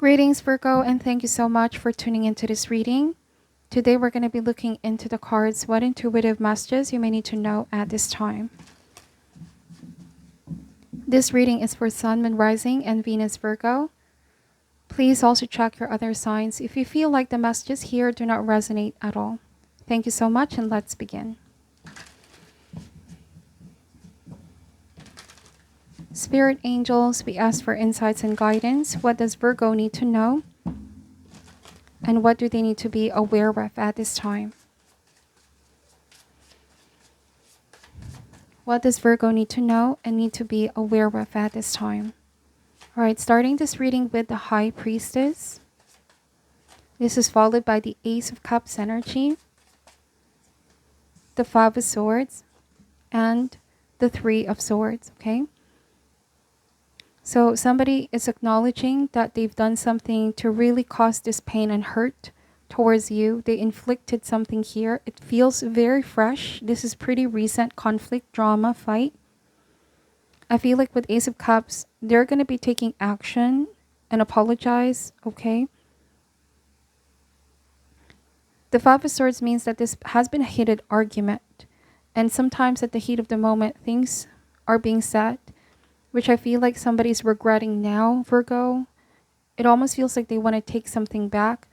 Greetings, Virgo, and thank you so much for tuning into this reading. Today, we're going to be looking into the cards, what intuitive messages you may need to know at this time. This reading is for Sun, Moon, Rising, and Venus, Virgo. Please also check your other signs if you feel like the messages here do not resonate at all. Thank you so much, and let's begin. Spirit angels, we ask for insights and guidance. What does Virgo need to know? And what do they need to be aware of at this time? What does Virgo need to know and need to be aware of at this time? All right, starting this reading with the High Priestess. This is followed by the Ace of Cups energy, the Five of Swords, and the Three of Swords, okay? So somebody is acknowledging that they've done something to really cause this pain and hurt towards you. They inflicted something here. It feels very fresh. This is pretty recent conflict, drama, fight. I feel like with Ace of Cups, they're going to be taking action and apologize, okay? The Five of Swords means that this has been a heated argument. And sometimes at the heat of the moment, things are being said, which I feel like somebody's regretting now, Virgo. It almost feels like they want to take something back.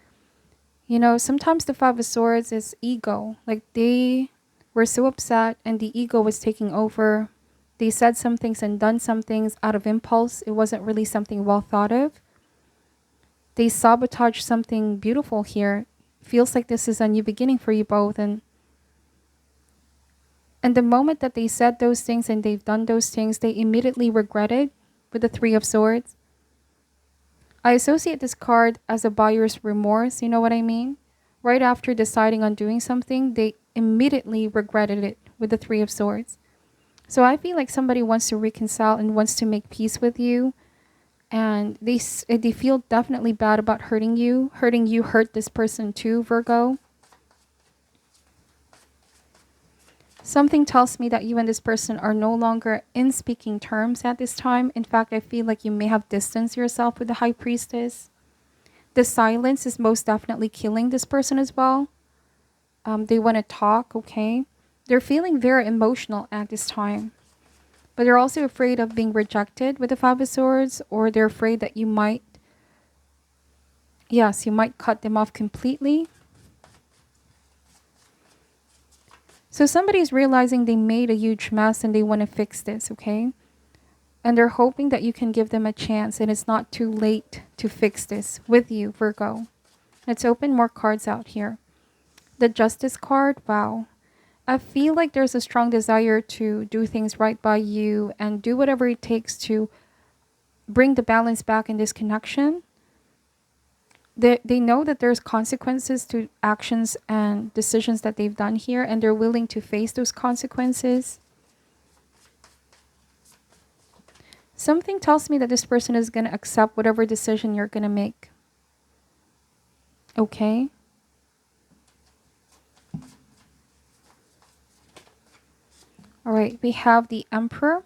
You know, sometimes the Five of Swords is ego. Like they were so upset and the ego was taking over. They said some things and done some things out of impulse. It wasn't really something well thought of. They sabotaged something beautiful here. Feels like this is a new beginning for you both. And the moment that they said those things and they've done those things, they immediately regretted with the Three of Swords. I associate this card as a buyer's remorse, you know what I mean? Right after deciding on doing something, they immediately regretted it with the Three of Swords. So I feel like somebody wants to reconcile and wants to make peace with you. And they feel definitely bad about hurting you. Hurting you hurt this person too, Virgo. Something tells me that you and this person are no longer in speaking terms at this time. In fact, I feel like you may have distanced yourself with the High Priestess. The silence is most definitely killing this person as well. They want to talk, okay? They're feeling very emotional at this time. But they're also afraid of being rejected with the Five of Swords, or they're afraid that you might cut them off completely. So somebody's realizing they made a huge mess and they want to fix this, okay? And they're hoping that you can give them a chance and it's not too late to fix this with you, Virgo. Let's open more cards out here. The Justice card, wow. I feel like there's a strong desire to do things right by you and do whatever it takes to bring the balance back in this connection. They know that there's consequences to actions and decisions that they've done here, and they're willing to face those consequences. Something tells me that this person is going to accept whatever decision you're going to make. Okay? All right, we have the Emperor,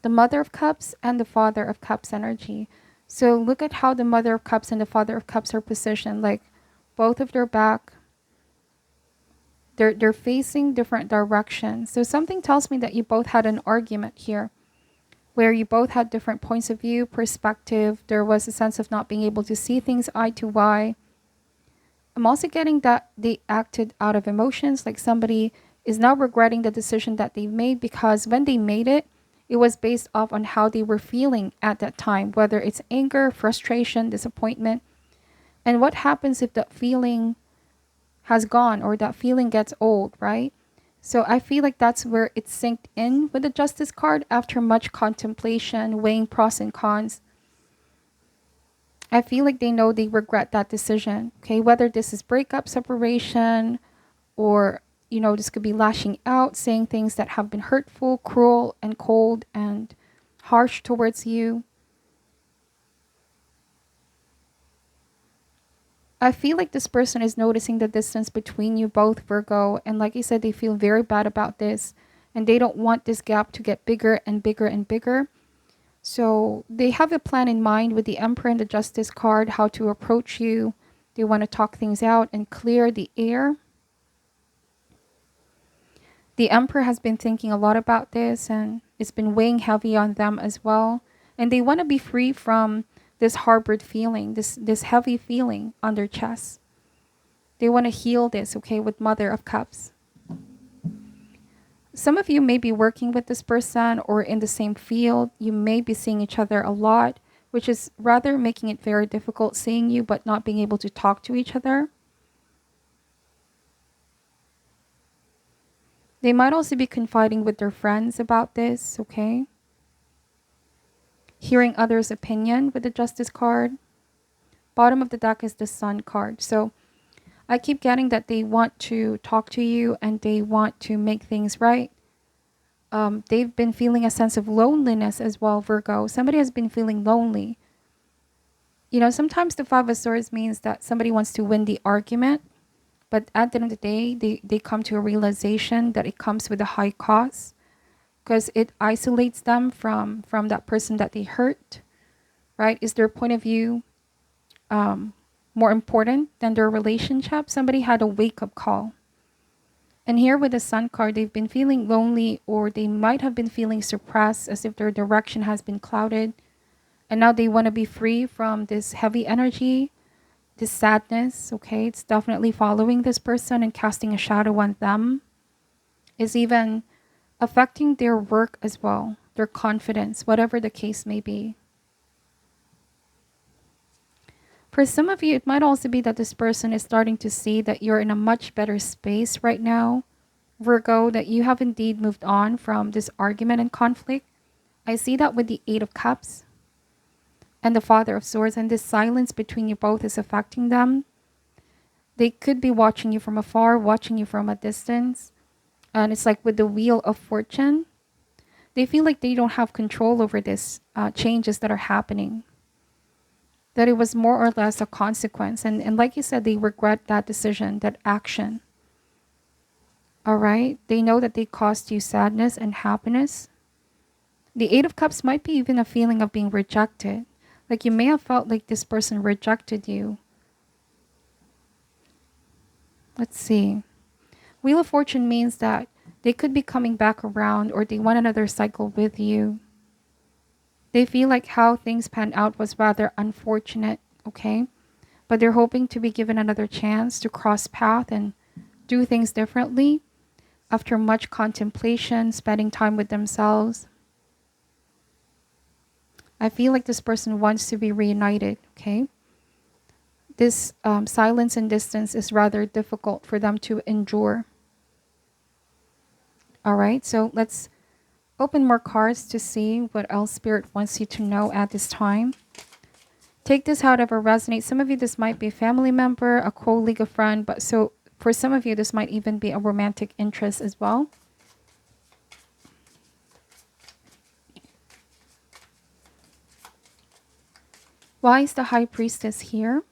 the Mother of Cups, and the Father of Cups energy. So look at how the Mother of Cups and the Father of Cups are positioned. Like both of their back, they're facing different directions. So something tells me that you both had an argument here where you both had different points of view, perspective. There was a sense of not being able to see things eye to eye. I'm also getting that they acted out of emotions, like somebody is now regretting the decision that they made because when they made it, it was based off on how they were feeling at that time, whether it's anger, frustration, disappointment. And what happens if that feeling has gone or that feeling gets old, right? So I feel like that's where it synced in with the Justice card after much contemplation, weighing pros and cons. I feel like they know they regret that decision, okay? Whether this is breakup, separation, or, you know, this could be lashing out, saying things that have been hurtful, cruel, and cold, and harsh towards you. I feel like this person is noticing the distance between you both, Virgo. And like I said, they feel very bad about this. And they don't want this gap to get bigger and bigger and bigger. So they have a plan in mind with the Emperor and the Justice card, how to approach you. They want to talk things out and clear the air. The Emperor has been thinking a lot about this, and it's been weighing heavy on them as well. And they want to be free from this harbored feeling, this heavy feeling on their chest. They want to heal this, okay, with Mother of Cups. Some of you may be working with this person or in the same field. You may be seeing each other a lot, which is rather making it very difficult seeing you but not being able to talk to each other. They might also be confiding with their friends about this, okay? Hearing others' opinion with the Justice card. Bottom of the deck is the Sun card. So I keep getting that they want to talk to you and they want to make things right. They've been feeling a sense of loneliness as well, Virgo. Somebody has been feeling lonely. You know, sometimes the Five of Swords means that somebody wants to win the argument, but at the end of the day, they come to a realization that it comes with a high cost because it isolates them from that person that they hurt, right? Is their point of view more important than their relationship? Somebody had a wake-up call. And here with the Sun card, they've been feeling lonely, or they might have been feeling suppressed as if their direction has been clouded. And now they want to be free from this heavy energy, this sadness, okay? It's definitely following this person and casting a shadow on them. It's even affecting their work as well, their confidence, whatever the case may be. For some of you, it might also be that this person is starting to see that you're in a much better space right now, Virgo, that you have indeed moved on from this argument and conflict. I see that with the Eight of Cups and the Father of Swords, and this silence between you both is affecting them. They could be watching you from afar, watching you from a distance. And it's like with the Wheel of Fortune, they feel like they don't have control over this changes that are happening. That it was more or less a consequence. And like you said, they regret that decision, that action. All right? They know that they caused you sadness and happiness. The Eight of Cups might be even a feeling of being rejected. Like you may have felt like this person rejected you. Let's see. Wheel of Fortune means that they could be coming back around, or they want another cycle with you. They feel like how things panned out was rather unfortunate, okay? But they're hoping to be given another chance to cross path and do things differently after much contemplation, spending time with themselves. I feel like this person wants to be reunited, okay? This silence and distance is rather difficult for them to endure. All right, so let's open more cards to see what else Spirit wants you to know at this time. Take this however resonates. Some of you, this might be a family member, a colleague, a friend, but so for some of you, this might even be a romantic interest as well. Why is the High Priestess here?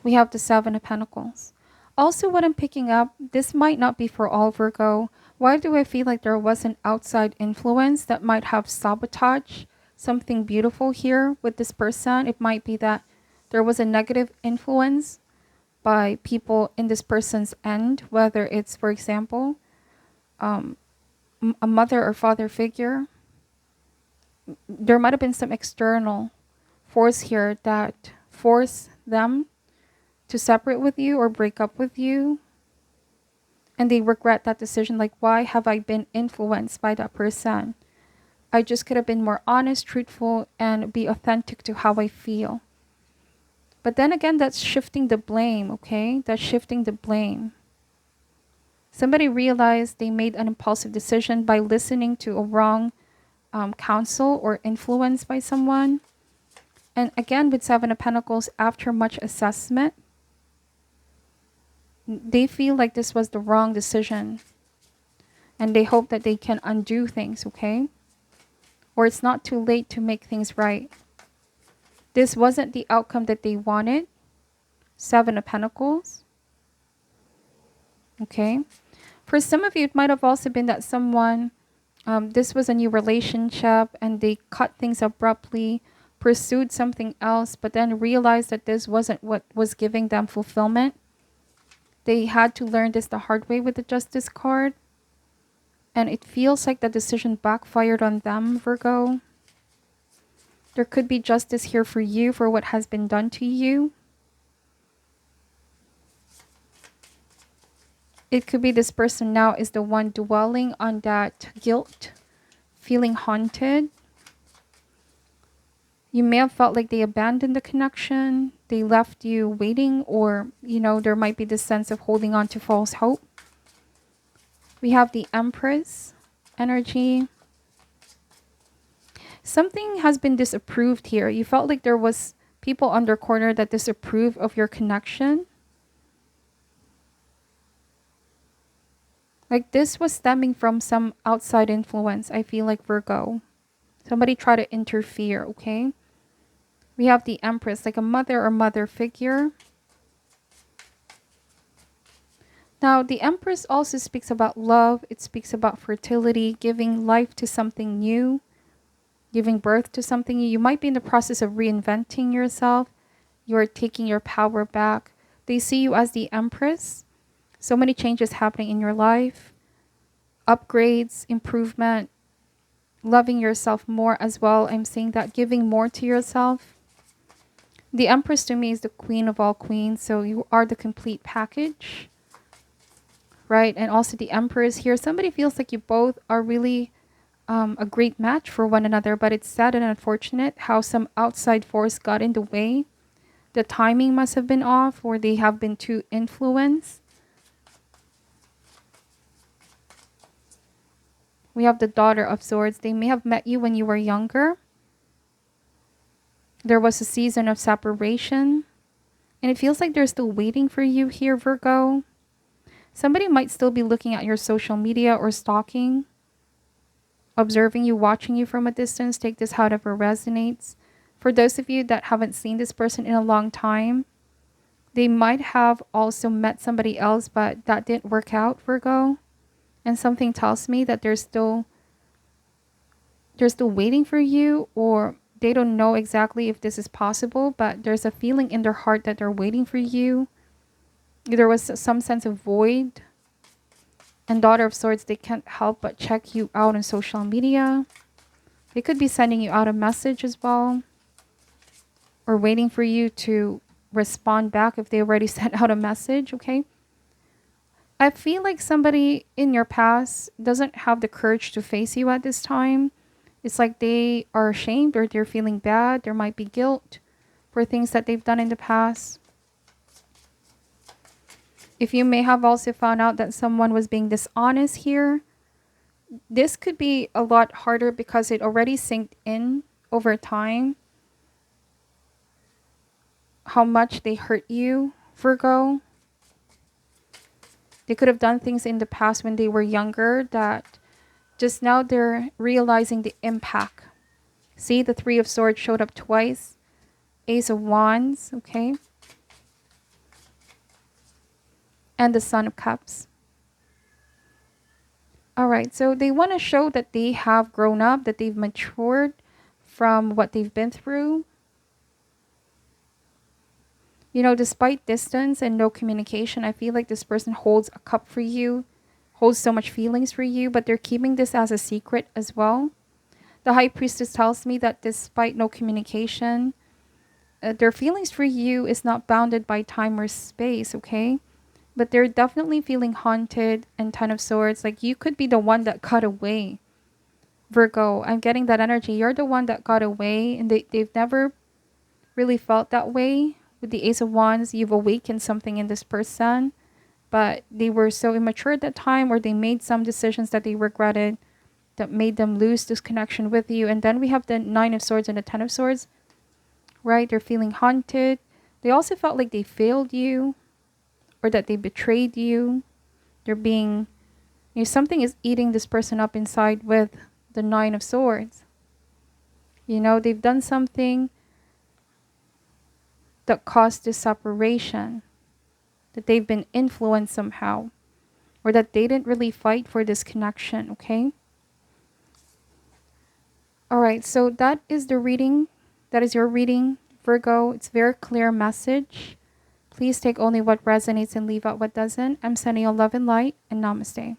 We have the Seven of Pentacles. Also, what I'm picking up, this might not be for all, Virgo. Why do I feel like there was an outside influence that might have sabotaged something beautiful here with this person? It might be that there was a negative influence by people in this person's end, whether it's, for example, a mother or father figure. There might have been some external force here that forced them to separate with you or break up with you. And they regret that decision, like, why have I been influenced by that person? I just could have been more honest, truthful, and be authentic to how I feel. But then again, that's shifting the blame, okay? That's shifting the blame. Somebody realized they made an impulsive decision by listening to a wrong counsel or influence by someone. And again, with Seven of Pentacles, after much assessment, they feel like this was the wrong decision. And they hope that they can undo things, okay? Or it's not too late to make things right. This wasn't the outcome that they wanted. Seven of Pentacles. Okay? For some of you, it might have also been that someone This was a new relationship and they cut things abruptly, pursued something else, but then realized that this wasn't what was giving them fulfillment. They had to learn this the hard way with the Justice card. And it feels like the decision backfired on them, Virgo. There could be justice here for you for what has been done to you. It could be this person now is the one dwelling on that guilt, feeling haunted. You may have felt like they abandoned the connection. They left you waiting, or, there might be this sense of holding on to false hope. We have the Empress energy. Something has been disapproved here. You felt like there was people on their corner that disapprove of your connection. Like this was stemming from some outside influence, I feel like, Virgo. Somebody tried to interfere, okay? We have the Empress, like a mother or mother figure. Now, the Empress also speaks about love. It speaks about fertility, giving life to something new, giving birth to something new. You might be in the process of reinventing yourself. You're taking your power back. They see you as the Empress. So many changes happening in your life. Upgrades, improvement, loving yourself more as well. I'm saying that, giving more to yourself. The Empress to me is the queen of all queens. So you are the complete package. Right? And also the Empress here. Somebody feels like you both are really a great match for one another. But it's sad and unfortunate how some outside force got in the way. The timing must have been off, or they have been too influenced. We have the Daughter of Swords. They may have met you when you were younger. There was a season of separation. And it feels like they're still waiting for you here, Virgo. Somebody might still be looking at your social media or stalking, observing you, watching you from a distance. Take this however resonates. For those of you that haven't seen this person in a long time, they might have also met somebody else, but that didn't work out, Virgo. And something tells me that they're still waiting for you, or they don't know exactly if this is possible, but there's a feeling in their heart that they're waiting for you. There was some sense of void. And Daughter of Swords, they can't help but check you out on social media. They could be sending you out a message as well, or waiting for you to respond back if they already sent out a message, okay? I feel like somebody in your past doesn't have the courage to face you at this time. It's like they are ashamed, or they're feeling bad. There might be guilt for things that they've done in the past. If you may have also found out that someone was being dishonest here, this could be a lot harder because it already sinked in over time how much they hurt you, Virgo. They could have done things in the past when they were younger that just now they're realizing the impact. See, the Three of Swords showed up twice. Ace of Wands, okay? And the Son of Cups. All right, so they want to show that they have grown up, that they've matured from what they've been through. Despite distance and no communication, I feel like this person holds a cup for you, holds so much feelings for you, but they're keeping this as a secret as well. The High Priestess tells me that despite no communication, their feelings for you is not bounded by time or space, okay? But they're definitely feeling haunted. And Ten of Swords, like you could be the one that got away. Virgo, I'm getting that energy. You're the one that got away, and they've never really felt that way. With the Ace of Wands, you've awakened something in this person, but they were so immature at that time, or they made some decisions that they regretted that made them lose this connection with you. And then we have the Nine of Swords and the Ten of Swords, right? They're feeling haunted. They also felt like they failed you, or that they betrayed you. They're being, something is eating this person up inside with the Nine of Swords. They've done something that caused this separation, that they've been influenced somehow, or that they didn't really fight for this connection, okay? All right, so that is the reading. That is your reading, Virgo. It's very clear message. Please take only what resonates and leave out what doesn't. I'm sending you love and light, and namaste.